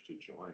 to join.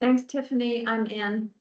Thanks, Tiffany. I'm in.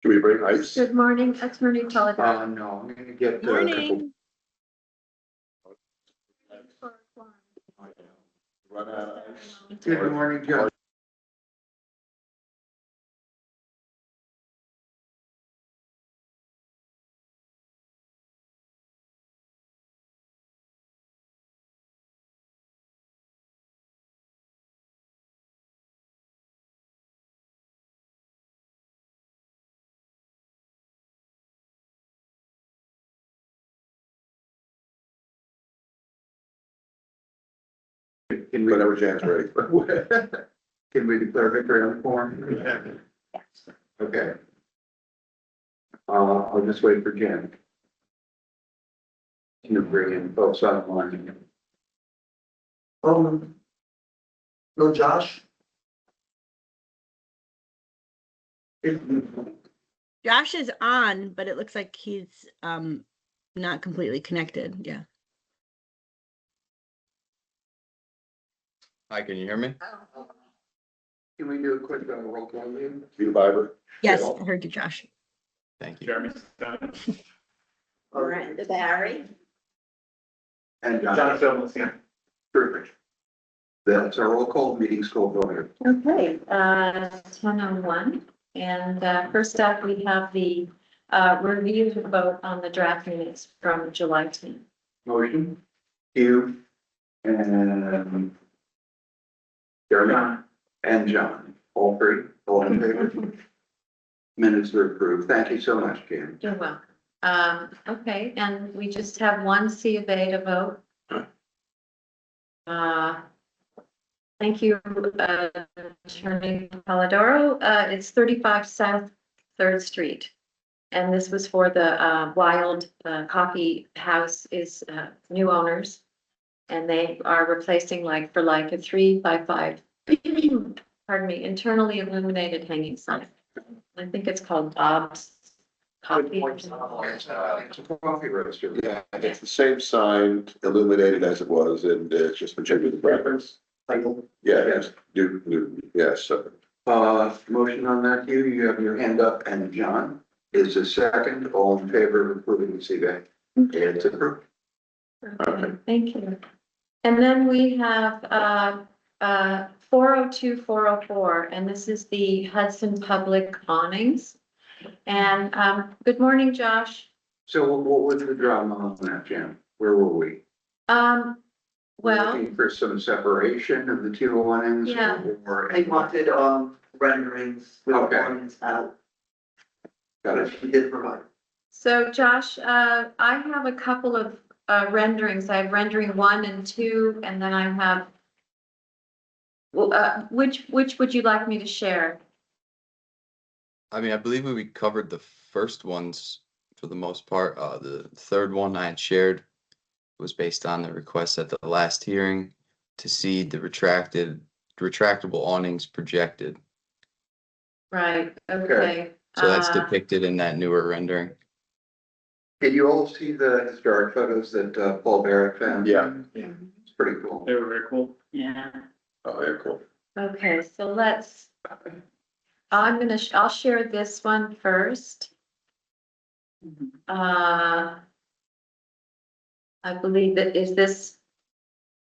Should we bring ice? Good morning, Attorney Polidoro. No, I'm gonna get. Morning. Run out of ice. Good morning, John. Can we, Whenever Jan's ready. can we declare victory on the form? Okay. I'll just wait for Jen. To bring in folks online. No, Josh? Josh is on, but it looks like he's not completely connected. Yeah. Hi, can you hear me? Can we do a quick roll call? Liam? You Barbara? Yes, Yeah. I heard you, Josh. Thank you. Jeremy. Brenda Barry. And John Phillips, yeah. Terrific. That's our roll call, meeting's called order. Okay, 10:01. And first up, we have the review to vote on the draft minutes from July 10th. Motion, Hugh, and Jeremy, and John, all three, all in favor? Minutes are approved. Thank you so much, Jen. You're welcome. Okay, and we just have one C of A to vote. Thank you, Attorney Polidoro. It's 35 South Third Street. And this was for the Wild Coffee House is new owners. And they are replacing like for like a 3x5, pardon me, internally illuminated hanging sign. I think it's called Bob's Coffee. It's a coffee roaster. Yeah, it's the same sign illuminated as it was and it's just been changed with the reference. Yeah, yes, yes, so. Motion on that, Hugh, you have your hand up, and John is a second, all in favor of approving the CBA. It's approved. Okay, thank you. And then we have 402, 404, and this is the Hudson Public awnings. And good morning, Josh. So what was the drama on that, Jen? Where were we? Well, Looking for some separation of the two awnings? Yeah. Or, I wanted, renderings with Okay. ones out, got which it. he did provide. so Josh, I have a couple of renderings. I have rendering 1 and 2, and then I have, well, which would you like me to share? I mean, I believe we covered the first ones for the most part. The third one I had shared was based on the request at the last hearing to see the retractable awnings projected. Right, okay. So that's depicted in that newer rendering. Did you all see the historic photos that Paul Barrett found? Yeah. It's pretty cool. They were very cool. Yeah. Oh, yeah, cool. Okay, so I'll share this one first. I believe that is this,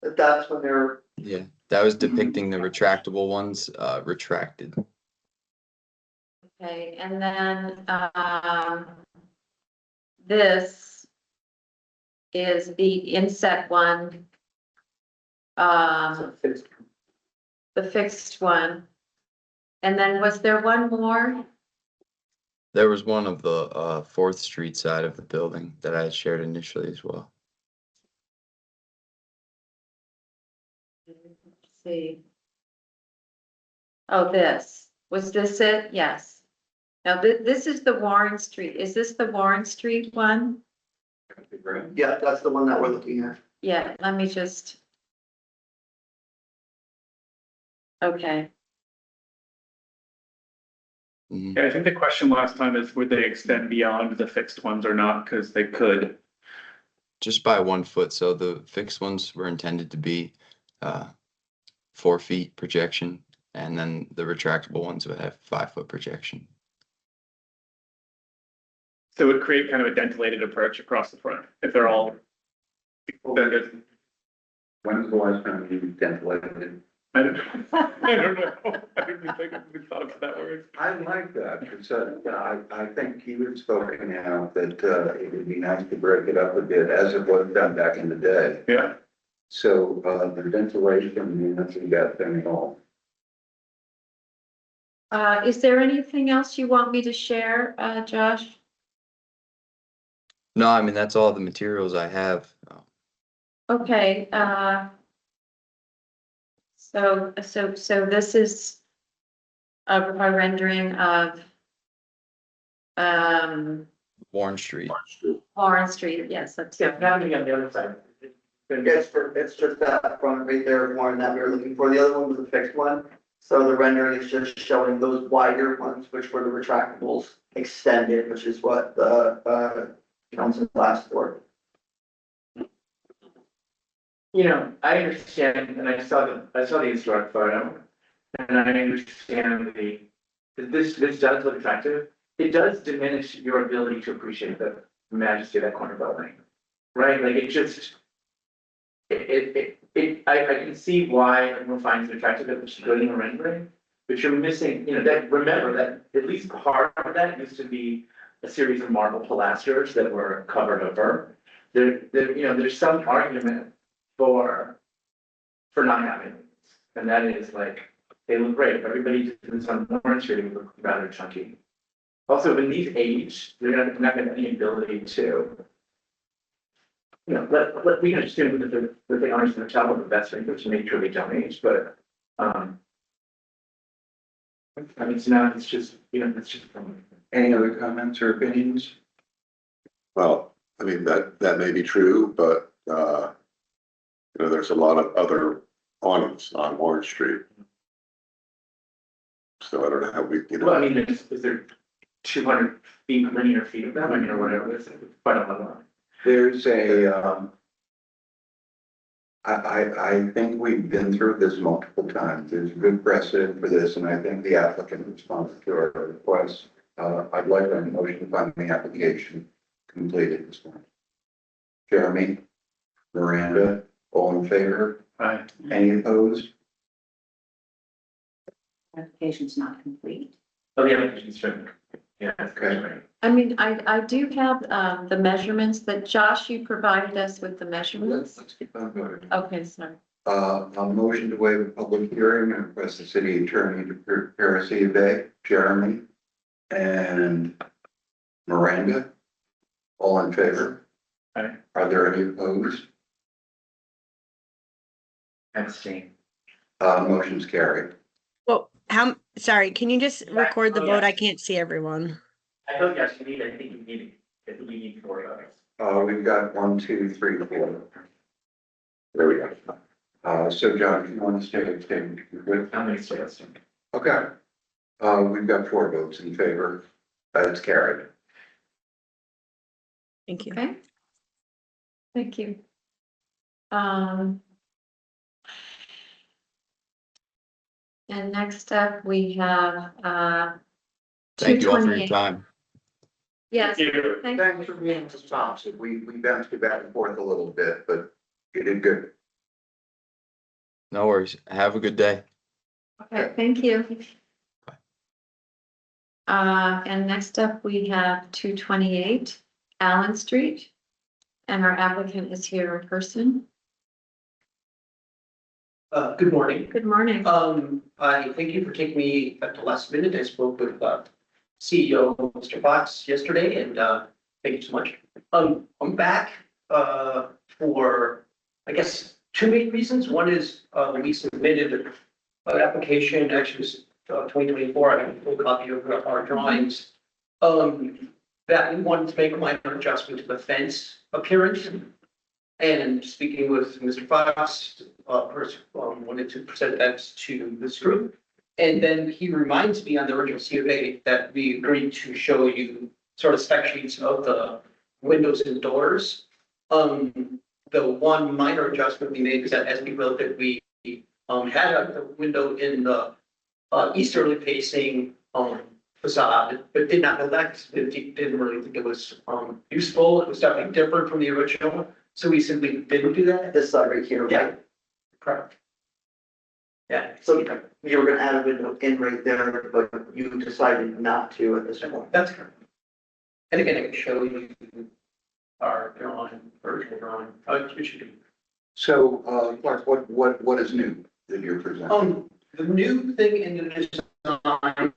But that's when they're, Yeah, that was depicting the retractable ones, retracted. okay, and then, this is the inset one. The fixed one. And then was there one more? There was one of the 4th Street side of the building that I had shared initially as well. Let's see. Oh, was this it? Yes. Now, this is the Warren Street. Is this the Warren Street one? yeah, that's the one that we're looking at. Yeah, let me just. Okay, Mhm. Yeah, I think the question last time is would they extend beyond the fixed ones or not? Because they could. Just by 1 foot, so the fixed ones were intended to be 4 feet projection, and then the retractable ones would have 5 foot projection. So it would create kind of a dentelated approach across the front if they're all extended. When was the last time you ventilated? I don't know. I don't know. I didn't think we thought about that word. I like that, because I think you had spoken out that it would be nice to break it up a bit, as it was done back in the day. Yeah. So the ventilation units, we got them all. Is there anything else you want me to share, Josh? No, I mean, that's all the materials I have. Okay, so this is a rendering of Warren Street. Warren Street, yes, that's. happening on the other side. It's just that front right there, Warren, that we were looking for. The other one was a fixed one. So the rendering is just showing those wider ones, which were the retractables extended, which is what the council asked for. You know, I understand, and I saw the historic photo, and I understand this does look attractive. It does diminish your ability to appreciate the majesty of that corner building, right? Like I can see why everyone finds it attractive if it's good in the rendering, but you're missing, you know, that, remember that at least part of that used to be a series of marble pilasters that were covered over. You know, there's some argument for not having these, and that is like, they look great, everybody did this on Orange Street, it look rather chunky. Also, when these age, they're not gonna have any ability to, you know, we can assume that they aren't gonna travel the best rate, which make sure they don't age, but, I mean, it's not, it's just, you know, it's just. Any other comments or opinions? Well, I mean, that may be true, but, you know, there's a lot of other awnings on Orange Street. So I don't know how we, you Well, I know, mean, is there 200 feet, linear feet of them, I mean, or whatever, it's quite a lot. There's I think we've been through this multiple times. There's a good precedent for this, and I think the applicant responded to our request. I'd like a motion to find the application completed this morning. Jeremy, Miranda, all in favor? Aye. Any opposed? Application's not complete. Oh, yeah, it's true. Yeah, that's Okay. right. I mean, I do have, the measurements that Josh, you provided us with the measurements. Let's keep on going. Okay, sorry. A motion to waive a public hearing and request the city attorney to prepare a CUA. Jeremy and Miranda, all in favor? Aye. Are there any opposed? Abstain. Motion's carried. Well, sorry, can you just record the vote? I can't see everyone. I think yes, I think you need 4 votes. We've got 1, 2, 3, 4. there we go. So John, if you want to stay with, How many states? okay. We've got 4 votes in favor. It's carried. Thank you. Okay. Thank you. And next up, we have, Thank you all for your 228. time. Yes, Thank you. thank Thanks you. for being responsive. We bounced you back and forth a little bit, but you did good. No worries. Have a good day. Okay, thank you. And next up, we have 228 Allen Street. And our applicant is here in person. Good morning. Good morning. I thank you for taking me at the last minute. I spoke with CEO Mr. Fox yesterday, and thank you so much. I'm back for, I guess, 2 main reasons. One is we submitted an application, actually it was 2024. I have a full copy of our drawings. That we wanted to make a minor adjustment to the fence appearance. And speaking with Mr. Fox, first wanted to present that to this group. And then he reminds me on the original COA that we agreed to show you sort of spec sheets of the windows and doors. The one minor adjustment we made is that as we wrote that we had a window in the easterly facing facade, but did not know that, 'cause it didn't really think it was, useful. It was definitely different from the original, so we simply didn't do that. This side right here, Yeah. right? Correct. Yeah, So you were gonna add a window in right there, but you decided not to at this point. that's correct. And again, I can show you our drawing, original drawing, it should be. So, Clark, what is new that you're presenting? The new thing in the design,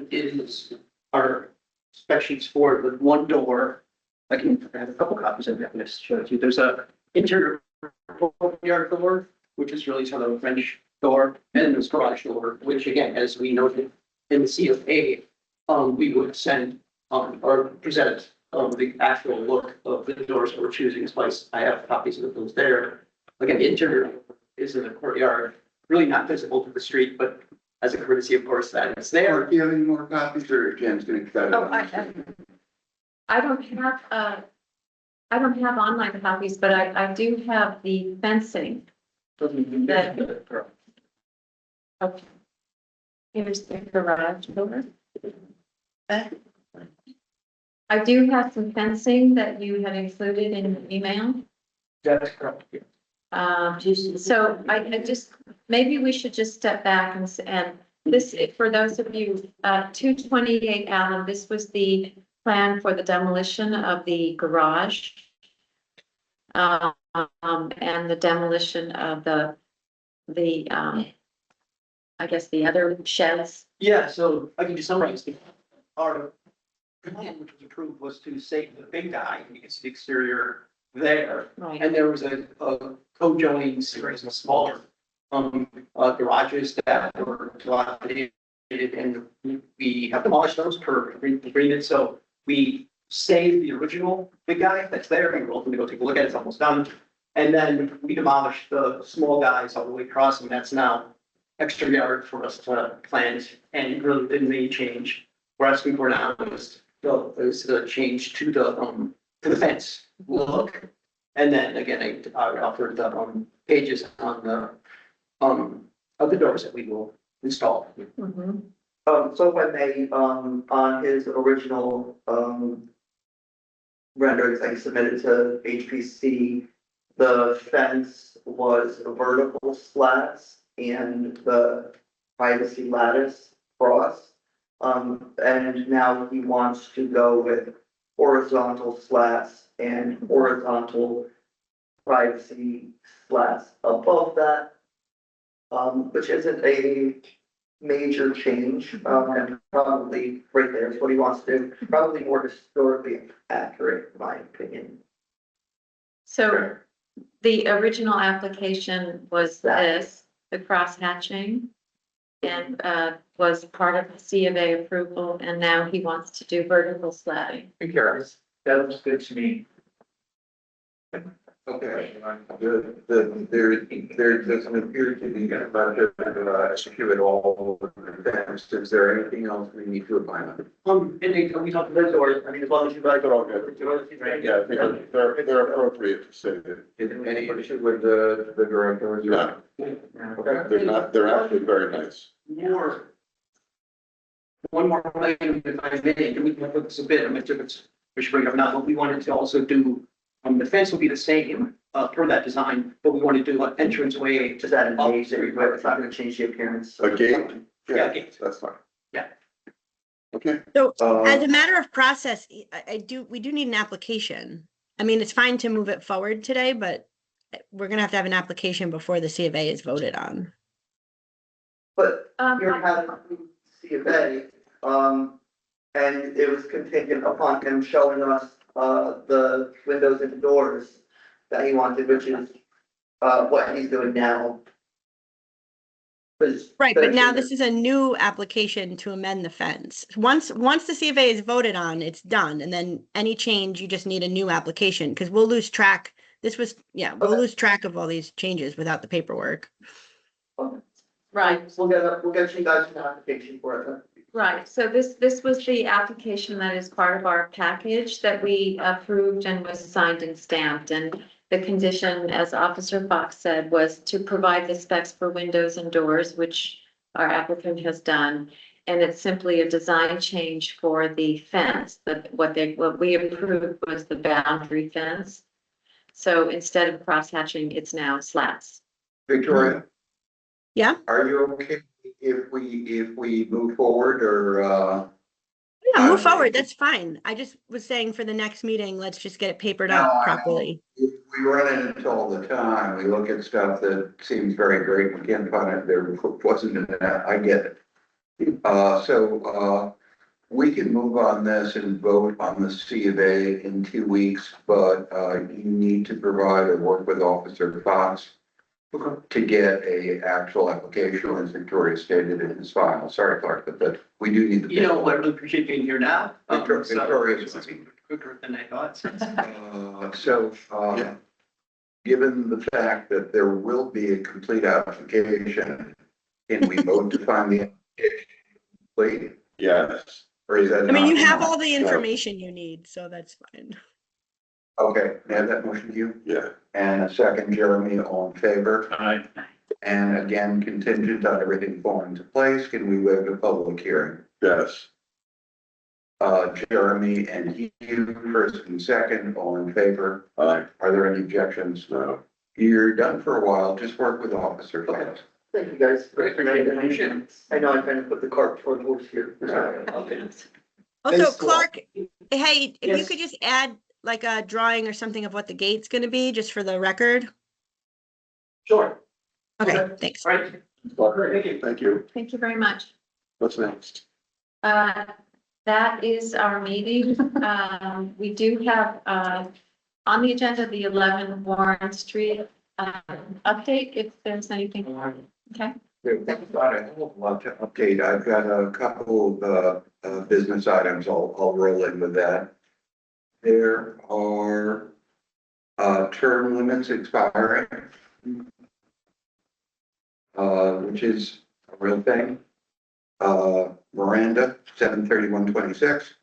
is our spec sheets for the one door. I have a couple copies of it, I can just show it to you. There's a interior yard door, which is really sort of a French door, and there's garage door, which again, as we noted in the CFA, we would send, or present, the actual look of the doors that we're choosing as place. I have copies of those there. Again, the interior is in the courtyard, really not visible to the street, but as a courtesy, of course, that it's there. Do you have any more copies or Jen's gonna cut it? Oh, I don't have online copies, but I do have the fencing. Okay. Here's the garage door. I do have some fencing that you had included in the email. That's correct. So I just, maybe we should just step back and this, for those of you, 228 Allen, this was the plan for the demolition of the garage. And the demolition of I guess the other sheds. Yeah, so I can just summarize. Our plan, which was approved, was to save the big guy, and you can see the exterior there. Right. And there was a co-joining series of smaller, garages that were dilapidated, and we have demolished those per agreement, so we saved the original big guy that's there, and we're looking to go take a look at it, it's almost done. And then we demolished the small guys all the way across, and that's now extra yard for us to plant, and really didn't need change. We're asking for now is the change to the fence look. And then again, I offered the pages on the of the doors that we will install. Mhm. So if I may, on his original, renderings that he submitted to HPC, the fence was vertical slats and the privacy lattice cross. And now he wants to go with horizontal slats and horizontal privacy slats above that. Which isn't a major change, and probably right there is what he wants to do, probably more historically accurate, in my opinion. So the original application was this, the cross hatching. And was part of the C of A approval, and now he wants to do vertical slatting. That looks good to me. Okay, there doesn't appear to be a bunch of execute all the fence. Is there anything else we need to apply on? And then we talked about the doors, I mean, as long as you guys They're all good. Yeah, I think they're appropriate to say that. Any issue with the garage doors? No, Okay. they're actually very nice. One more thing, if I may, and we can put this a bit, I'm not sure if we should bring it up now, but we wanted to also do, the fence will be the same, per that design, but we want to do an entranceway. Just add an age there, but it's not gonna change the appearance. A gate? Yeah, gate. That's fine. Yeah. Okay. So as a Um, matter of process, we do need an application. I mean, it's fine to move it forward today, but we're gonna have to have an application before the C of A is voted on. But you're having C of A, and it was contingent upon him showing us, the windows and doors that he wanted, which is, what he's doing now. Right, but now this is a new application to amend the fence. Once the C of A is voted on, it's done, and then any change, you just need a new application, because we'll lose track. We'll lose track of all these changes without the paperwork. Right, We'll get you guys an application for it then. right. So this was the application that is part of our package that we approved and was signed and stamped. And the condition, as Officer Fox said, was to provide the specs for windows and doors, which our applicant has done. and it's simply a design change for the fence, that what we approved was the boundary fence. So instead of crosshatching, it's now slats. Victoria? Yeah. Are you okay if we move forward or, Yeah, move forward, that's fine. I just was saying for the next meeting, let's just get it papered No, up I know. properly. we run into it all the time. We look at stuff that seems very great. We can't find it. There wasn't enough. I get it. We can move on this and vote on the C of A in 2 weeks, but, you need to provide or work with Officer Fox to get a actual application, as Victoria stated in his file. Sorry, Clark, but we do need the. You know, I really appreciate being here now. Victoria's So, it's quicker than I thought. Given the fact that there will be a complete application, can we vote to find the application complete? Yes, Or is that? I mean, you not- have all the information you need, so that's fine. Okay, add that motion to you. yeah, And a second, Jeremy, all in favor? Aye. And again, contingent on everything falling into place, can we waive the public hearing? yes, Jeremy and you, first and second, all in favor? aye, Are there any objections? no, You're done for a while, just work with Officer Fox. Thank you, guys. Appreciate the information. I know I kind of put the cart before the horse here. Okay. Also, Thanks, Paul. Clark, hey, if you Yes. could just add like a drawing or something of what the gate's gonna be, just for the record. Sure. Okay, Okay. thanks. All right. Thank you. thank you. Thank you very much. What's next? That is our meeting. We do have, on the agenda, the 11 Warren Street, update, if there's anything. Okay. I've got a whole lot to update. I've got a couple of business items. I'll roll in with that. There are term limits expiring, which is a real thing. Miranda, 7/31/26,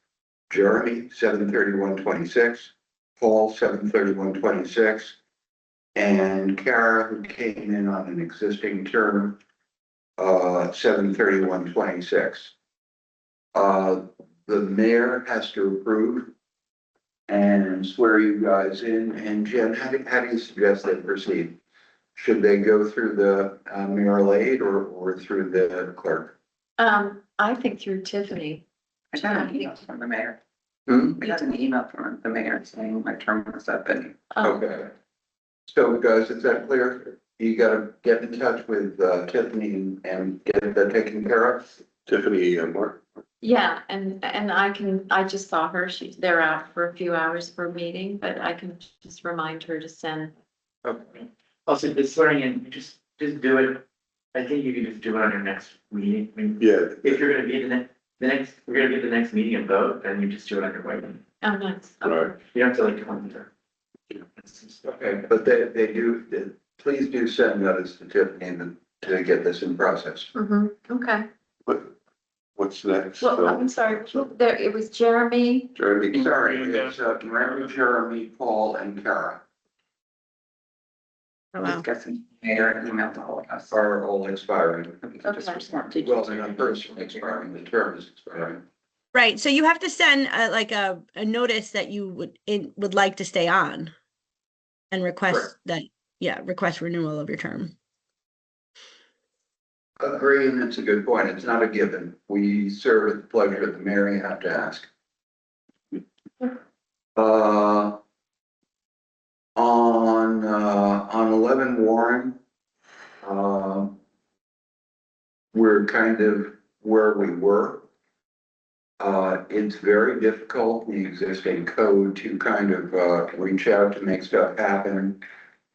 Jeremy, 7/31/26, Paul, 7/31/26, and Kara, who came in on an existing term, 7/31/26. The mayor has to approve and swear you guys in. And Jen, how do you suggest they proceed? Should they go through the mayoral aide or through the clerk? I think through Tiffany. I got an email from the mayor. Hmm? I got an email from the mayor saying my term was up and Okay. So guys, is that clear? You gotta get in touch with Tiffany and get that taken care of? Tiffany and Mark, Yeah, and I just saw her, they're out for a few hours for a meeting, but I can just remind her to send. Okay. Also, the swearing in, just do it. I think you can just do it on your next meeting. I mean, yeah, if you're gonna be we're gonna be at the next meeting and vote, then you just do it on your way. Oh, nice. right, You don't have to like come there. Okay, but they do, please do send notice to Tiffany to get this in process. Okay. what's next? Well, I'm sorry, there, it was Jeremy. Jeremy, Sorry, it's Mary, Jeremy, Paul, and Kara Oh, wow. discussing mayor emailed all of us. are all expiring. We can just Okay. respond to. Well, they're not personally expiring, the term is expiring. Right, so you have to send like a notice that you would like to stay on. And request request renewal of your term. Agree, and it's a good point. It's not a given. We serve at the pleasure of the mayor, you have to ask. On 11 Warren, we're kind of where we were. It's very difficult in the existing code to kind of reach out to make stuff happen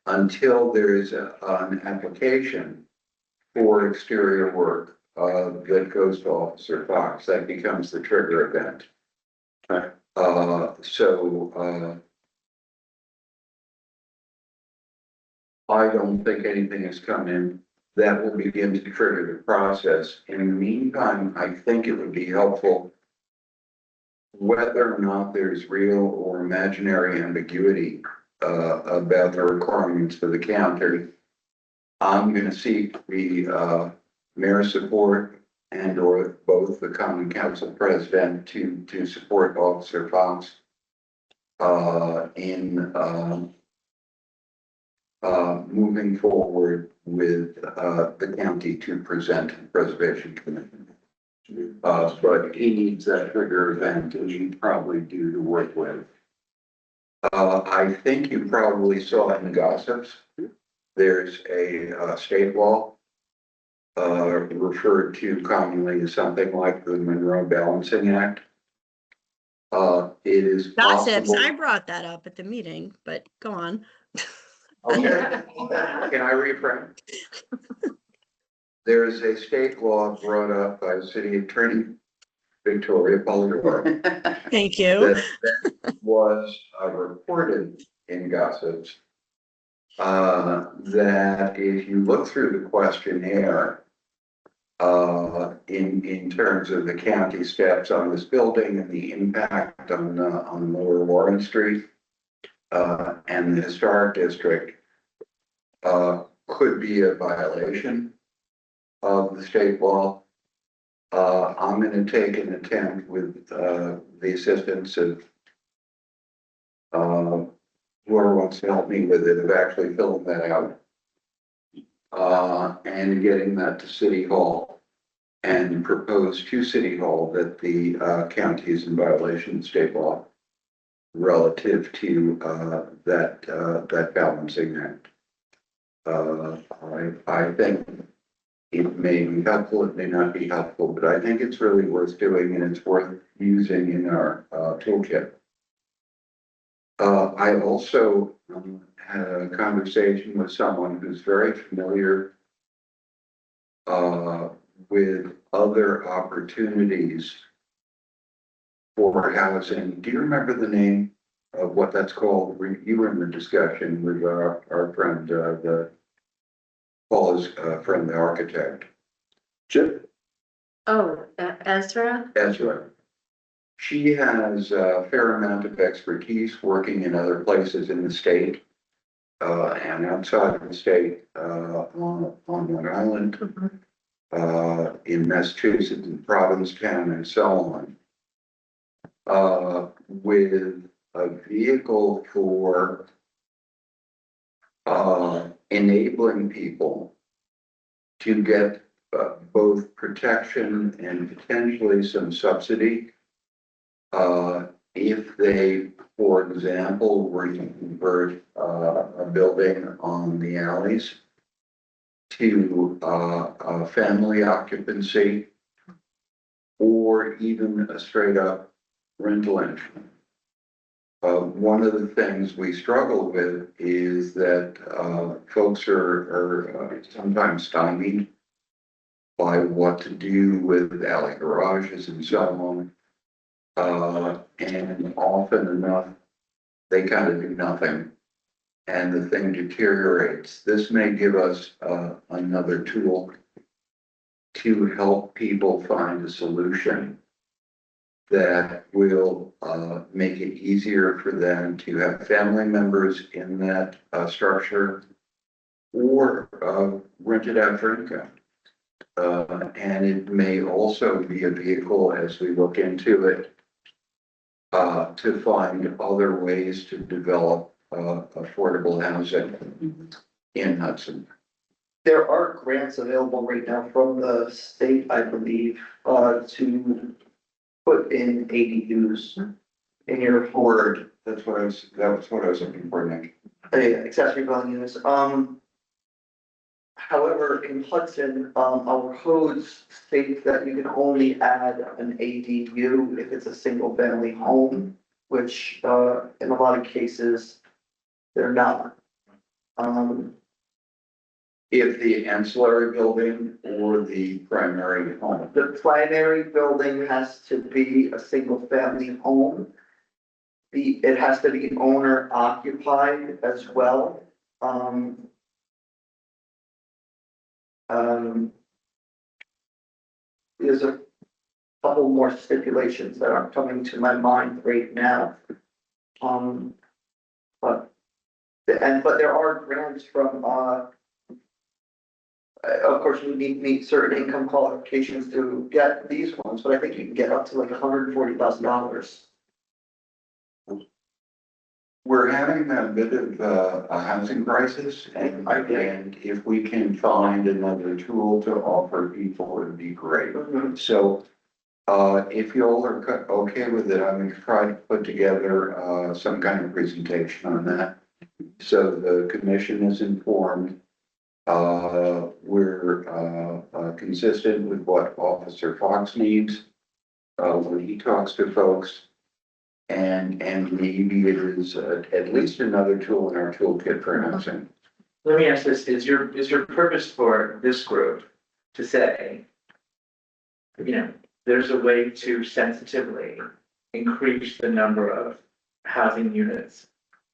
until there's an application for exterior work that goes to Officer Fox. That becomes the trigger event. Okay. I don't think anything has come in that will begin to trigger the process. In the meantime, I think it would be helpful, whether or not there's real or imaginary ambiguity about the requirements for the county. I'm gonna seek the mayor's support and or both the common council president to support Officer Fox in moving forward with the county to present preservation commission. But he needs that bigger event, and he probably do to work with. I think you probably saw in the gossips, there's a state law referred to commonly as something like the Monroe Balancing Act. It is Gossips, possible. I brought that up at the meeting, but go on. Okay, can I rephrase? There is a state law brought up by City Attorney Victoria Polidoro Thank you. that was reported in gossips. That if you look through the questionnaire, in terms of the county steps on this building and the impact on Lower Warren Street, and the historic district, could be a violation of the state law. I'm gonna take an attempt with, the assistance of, whoever wants to help me with it, of actually filling that out. And getting that to City Hall and propose to City Hall that the, county is in violation of state law relative to, that balancing act. I think it may be helpful, it may not be helpful, but I think it's really worth doing and it's worth using in our toolkit. I also had a conversation with someone who's very familiar with other opportunities for housing. Do you remember the name of what that's called? You were in the discussion with our friend, Paul's friend, the architect. Chip, Oh, Ezra? Ezra. She has a fair amount of expertise working in other places in the state and outside of the state, on Long Island, in Massachusetts, in Provincetown, and so on. With a vehicle for enabling people to get both protection and potentially some subsidy. If they, for example, were to convert a building on the alleys to a family occupancy or even a straight up rental income. One of the things we struggle with is that folks are sometimes stymied by what to do with alley garages and so on. And often enough, they kind of do nothing and the thing deteriorates. This may give us another tool to help people find a solution that will make it easier for them to have family members in that structure or rent it out for income. And it may also be a vehicle as we look into it to find other ways to develop affordable housing in Hudson. There are grants available right now from the state, I believe, to put in ADUs in your home. Word, that was what I was looking for, Nick. Accessory dwelling units. However, in Hudson, our codes state that you can only add an ADU if it's a single family home, which, in a lot of cases, they're not. If the ancillary building or the primary home. The primary building has to be a single family home. It has to be owner occupied as well. There's a couple more stipulations that aren't coming to my mind right now. But there are grants from, Of course, you need to meet certain income qualifications to get these ones, but I think you can get up to like $140,000. We're having a bit of a housing crisis, and if we can find another tool to offer people, it'd be great. So, if you all are okay with it, I'm gonna try to put together, some kind of presentation on that. So the commission is informed. We're, consistent with what Officer Fox needs, when he talks to folks. And maybe it is at least another tool in our toolkit for housing. Let me ask this, is your purpose for this group to say, you know, there's a way to sensitively increase the number of housing units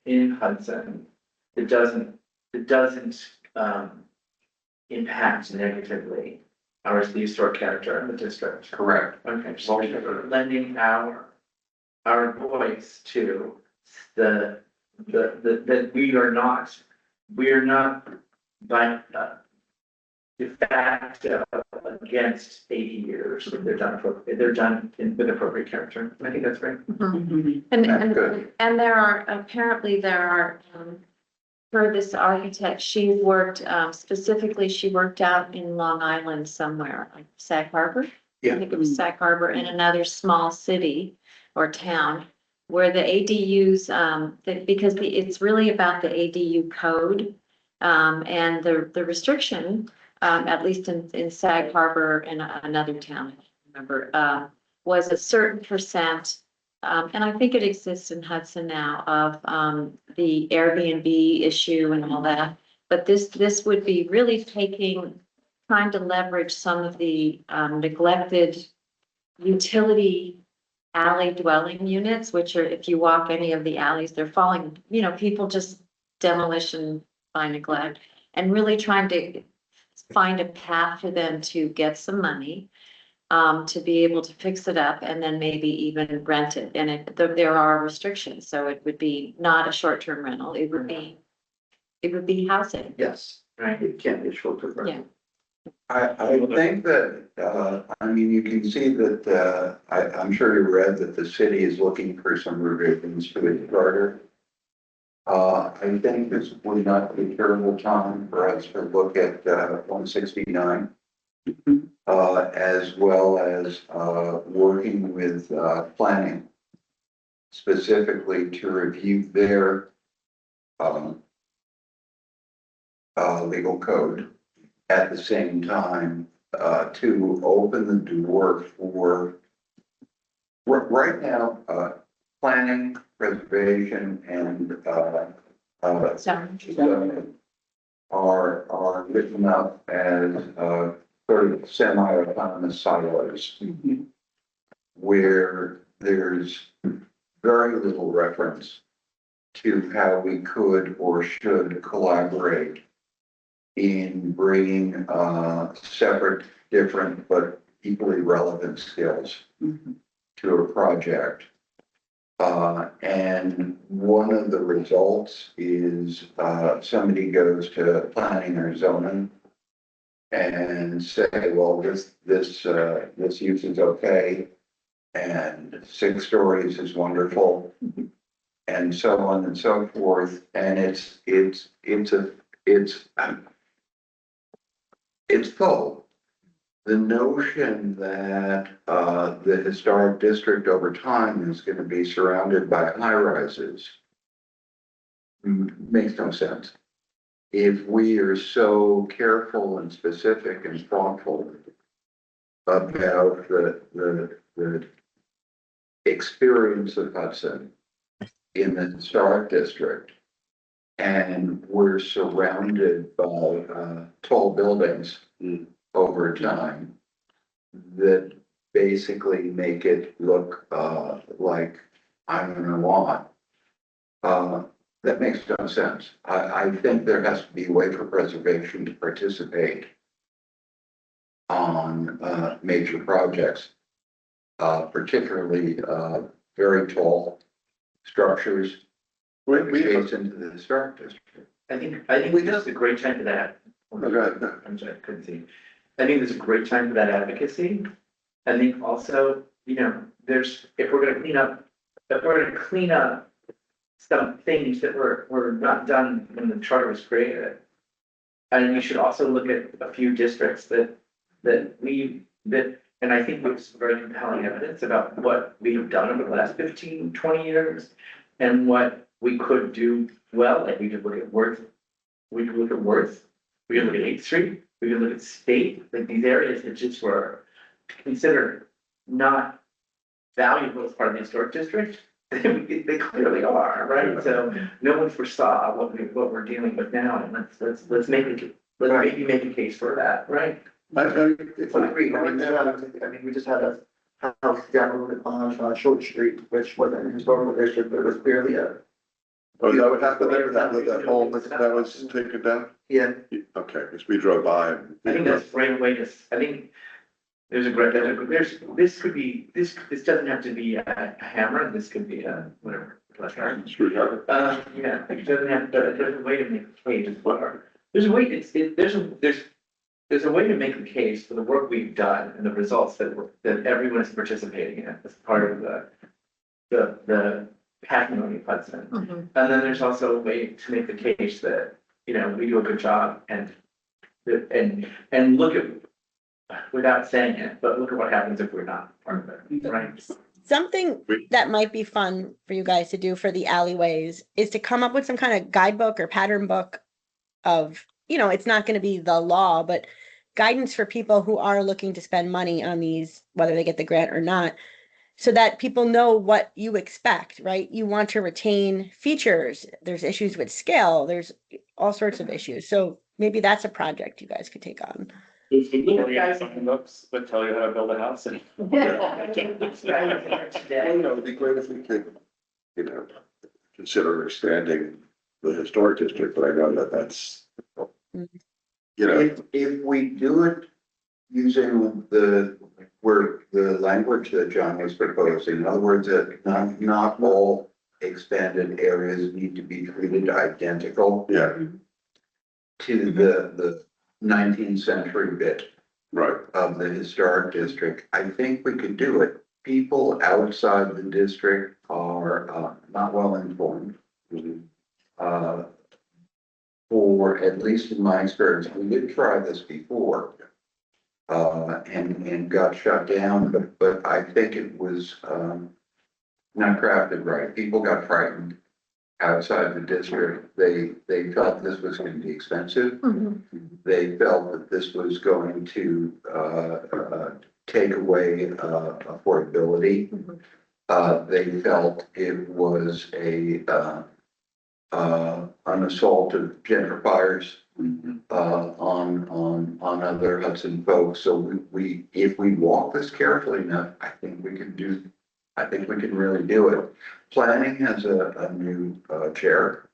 in Hudson that doesn't impact negatively the historic character of the district? Correct. Okay, so we're lending our voice to that we are not by de facto against ADUs if they're done with appropriate character. I think that's right. That's good. And there are, apparently there are, for this architect, she worked, specifically, she worked out in Long Island somewhere, like Sag Harbor. Yeah. I think it was Sag Harbor, in another small city or town where the ADUs, because it's really about the ADU code. And the restriction, at least in Sag Harbor and another town, I don't remember, was a certain percent. And I think it exists in Hudson now of the Airbnb issue and all that. But this would be really trying to leverage some of the neglected utility alley dwelling units, which are, if you walk any of the alleys, they're falling, people just demolition by neglect, and really trying to find a path for them to get some money to be able to fix it up and then maybe even rent it. And there are restrictions, so it would be not a short-term rental. It would be housing. Yes. Right. It can't be short-term rental. Yeah. I think that, I mean, you can see that, I'm sure you read that the city is looking for some revisions to its charter. I think this would not be a terrible time for us to look at 169. As well as working with planning specifically to review their legal code at the same time to open the door for right now planning, preservation, and zoning are written up as sort of semi-autonomous silos where there's very little reference to how we could or should collaborate in bringing separate, different, but equally relevant skills to a project. And one of the results is somebody goes to planning or zoning and say, well, this use is okay, and 6 stories is wonderful, and so on and so forth. And it's full. The notion that the historic district over time is going to be surrounded by high rises makes no sense. If we are so careful and specific and thoughtful about the experience of Hudson in the historic district, and we're surrounded by tall buildings over time that basically make it look like I don't know what. That makes no sense. I think there has to be a way for preservation to participate on major projects, particularly very tall structures adjacent to the historic district. I think this is a great time for that. Oh, go ahead. I'm sorry, I couldn't see. I think there's a great time for that advocacy. I think also, if we're gonna clean up some things that were not done when the charter was created. And we should also look at a few districts and I think there's some very compelling evidence about what we have done over the last 15, 20 years. And what we could do well, like we could look at Worth, we could look at 8th Street, we could look at State, like these areas that just were considered not valuable as part of the historic district. They clearly are, right? So no one foresaw what we're dealing with now, and let's maybe make a case for that, right? I agree. We just had a house down on Short Street, which was an historical district, but it was barely a. Oh, is that what happened there? That home that was taken down? Yeah. Okay, because we drove by and. I think that's right away. I think this doesn't have to be a hammer. This could be a whatever. Screwdriver. Yeah, it doesn't have. There's a way to make a case for. There's a way. There's a way to make the case for the work we've done and the results that everyone is participating in as part of the patrimony of Hudson. Mhm. And then there's also a way to make the case that, we do a good job and look at, without saying it, but look at what happens if we're not part of it, right? Something that might be fun for you guys to do for the alleyways is to come up with some kind of guidebook or pattern book of, it's not going to be the law, but guidance for people who are looking to spend money on these, whether they get the grant or not, so that people know what you expect, right? You want to retain features. There's issues with scale. There's all sorts of issues. So maybe that's a project you guys could take on. There's some sign books that tell you how to build a house and. It'd be great if we could, consider expanding the historic district, but I know that's. If we do it using the language that John was proposing, in other words, that not all expanded areas need to be treated identical Yeah, to the 19th century bit right. of the historic district, I think we could do it. People outside the district are not well informed. For at least in my experience, we did try this before. And got shut down, but I think it was not crafted right. People got frightened outside the district. They felt this was going to be expensive. Mhm. They felt that this was going to take away affordability. Mhm. They felt it was an assault of gentrifiers on other Hudson folks. So if we walk this carefully enough, I think we can really do it. Planning has a new chair.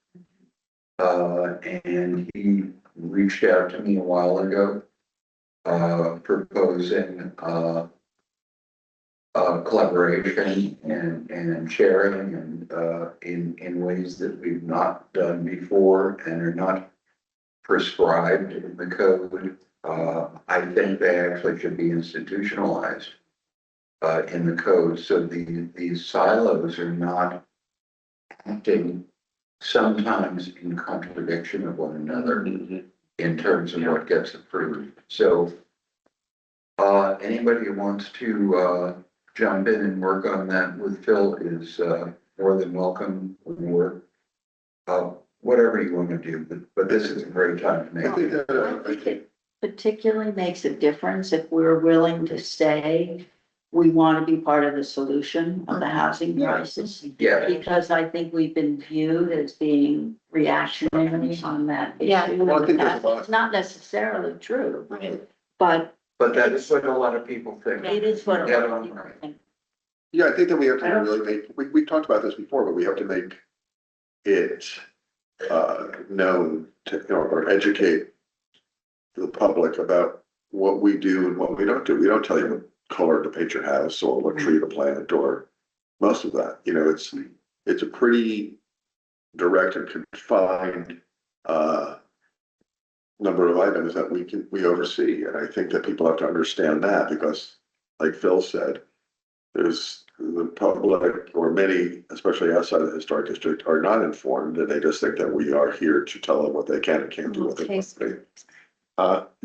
And he reached out to me a while ago, proposing collaboration and sharing and in ways that we've not done before and are not prescribed in the code. I think they actually should be institutionalized in the code, so these silos are not acting sometimes in contradiction of one another in terms of what gets approved. So anybody who wants to jump in and work on that with Phil is more than welcome, or whatever you want to do, but this is a great time to make I think it. that, I think it particularly makes a difference if we're willing to say we want to be part of the solution of the housing crisis. Yeah, Because I think we've been viewed as being reactionary on that Yeah. issue. Well, I think there's a lot- That's not necessarily true, but but that is what a lot of people think. it is what a Yeah. lot of people think. yeah, I think that we have to really make, we talked about this before, but we have to make it known to, or educate the public about what we do and what we don't do. We don't tell you what color to paint your house or what tree to plant or most of that, it's a pretty direct and confined number of items that we oversee, and I think that people have to understand that, because like Phil said, there's the public, or many, especially outside of the historic district, are not informed, and they just think that we are here to tell them what they can and can't do with their Taste. property.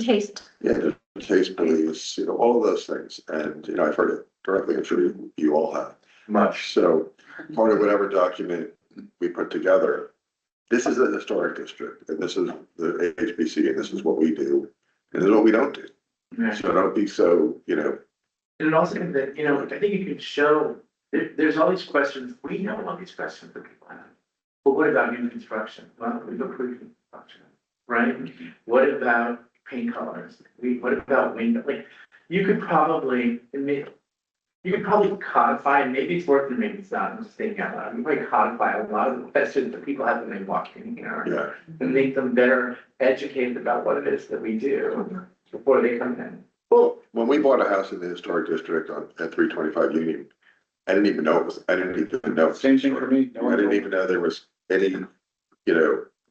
Taste. Yeah, the taste police, all of those things, and, I've heard it directly, I'm sure you all have. Much. So part of whatever document we put together, this is a historic district, and this is the HBC, and this is what we do, and this is what we don't do. So don't be so, And also that, I think you can show, there's all these questions, we know all these questions that people have. But what about new construction? Well, we've approved construction, right? What about paint colors? What about window, you could probably, codify, and maybe it's working, maybe it's not, I'm just thinking out loud. You might codify a lot of the questions that people have when they walk in here. yeah. And make them better educated about what it is that we do before they come in. Well, when we bought a house in the historic district at 325 Union, I didn't even know. Same thing for me. I didn't even know there was any,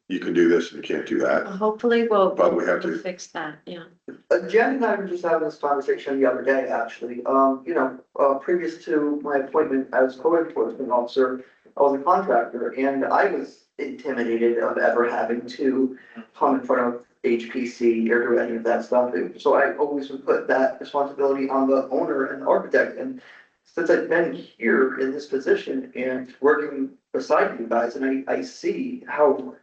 you can do this and you can't do that. Hopefully But we have to- we'll fix that, yeah. Jen and I were just having this conversation the other day, actually. Previous to my appointment as code enforcement officer, I was a contractor, and I was intimidated of ever having to come in front of HPC or do any of that stuff. So I always would put that responsibility on the owner and the architect. And since I've been here in this position and working beside you guys, and I see how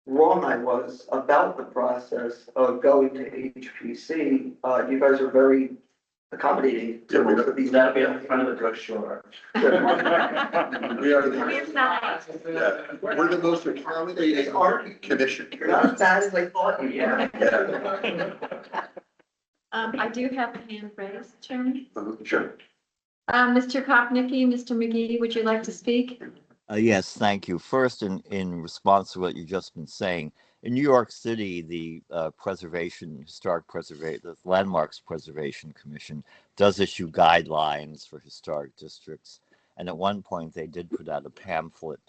wrong I was about the process of going to HPC. You guys are very accommodating to most of these. That'll be up in front of the brochure. We are the, It's nice. yeah, we're the most accommodating commission. You're not as bad as I thought you were. Yeah. I do have a hand raised, Chairman. Sure. Mr. Kopnicki, Mr. McGee, would you like to speak? Yes, thank you. First, in response to what you've just been saying, in New York City, the the Landmarks Preservation Commission does issue guidelines for historic districts. And at one point, they did put out a pamphlet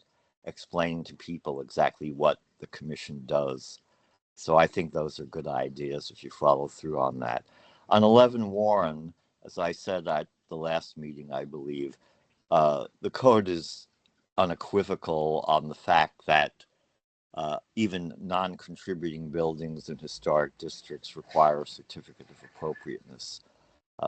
explaining to people exactly what the commission does. So I think those are good ideas if you follow through on that. On 11 Warren, as I said at the last meeting, I believe, the code is unequivocal on the fact that even non-contributing buildings in historic districts require a certificate of appropriateness.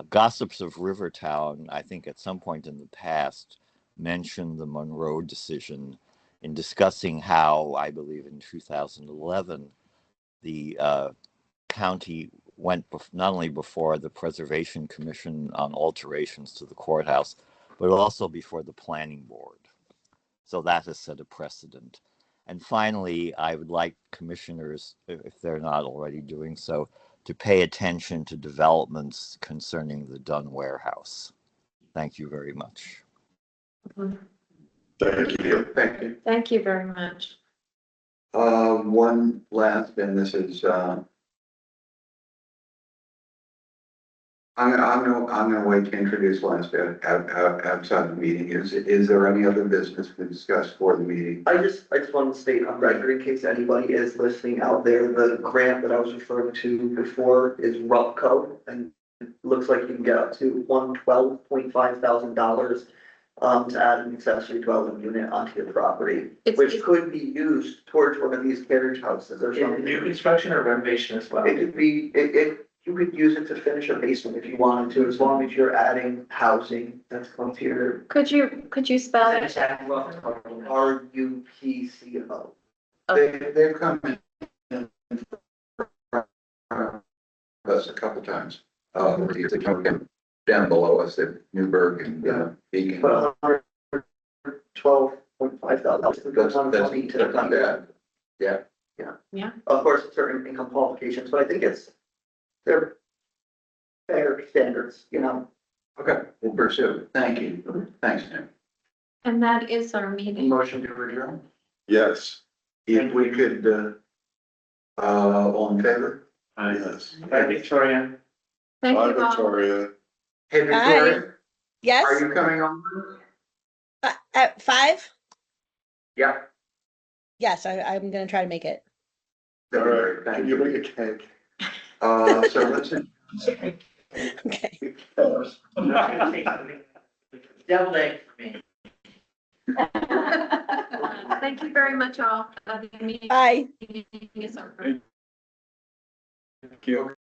Gossips of Rivertown, I think at some point in the past, mentioned the Monroe decision in discussing how, I believe in 2011, the county went not only before the Preservation Commission on alterations to the courthouse, but also before the planning board. So that has set a precedent. And finally, I would like commissioners, if they're not already doing so, to pay attention to developments concerning the Dunn warehouse. Thank you very much. Thank you. Thank you. Thank you very much. One last, and this is, I'm gonna wait to introduce last outside the meeting. Is there any other business to discuss for the meeting? I just wanted to state on record, in case anybody is listening out there, the grant that I was referring to before is RUPCO, and it looks like you can get up to $112.5 thousand to add an accessory dwelling unit onto your property, which could be used towards one of these carriage houses or In something. new construction or renovation as well? It could be, you could use it to finish a basement if you wanted to, as long as you're adding housing that's come to your. Could you spell it? RUPCO. They've come in us a couple times. They come down below us at Newburgh and Beacon. But $112.5 thousand goes on That's money to the not bad. Yeah. Yeah. Of course, certain income qualifications, but I think they're fair standards, Okay, we'll pursue. Thank you. Thanks, Nick. And that is our meeting. Motion to adjourn? Yes, If we could, all in favor? yes. Bye, Victoria. Thank Bye, you all. Victoria. Hey, Victoria, Yes, are you coming on? at 5? Yeah. Yes, I'm gonna try to make it. All right, Thank can you bring a cake? So let's, Okay. Devil egg for me. Thank you very much all. The meeting Bye. is over. Thank you.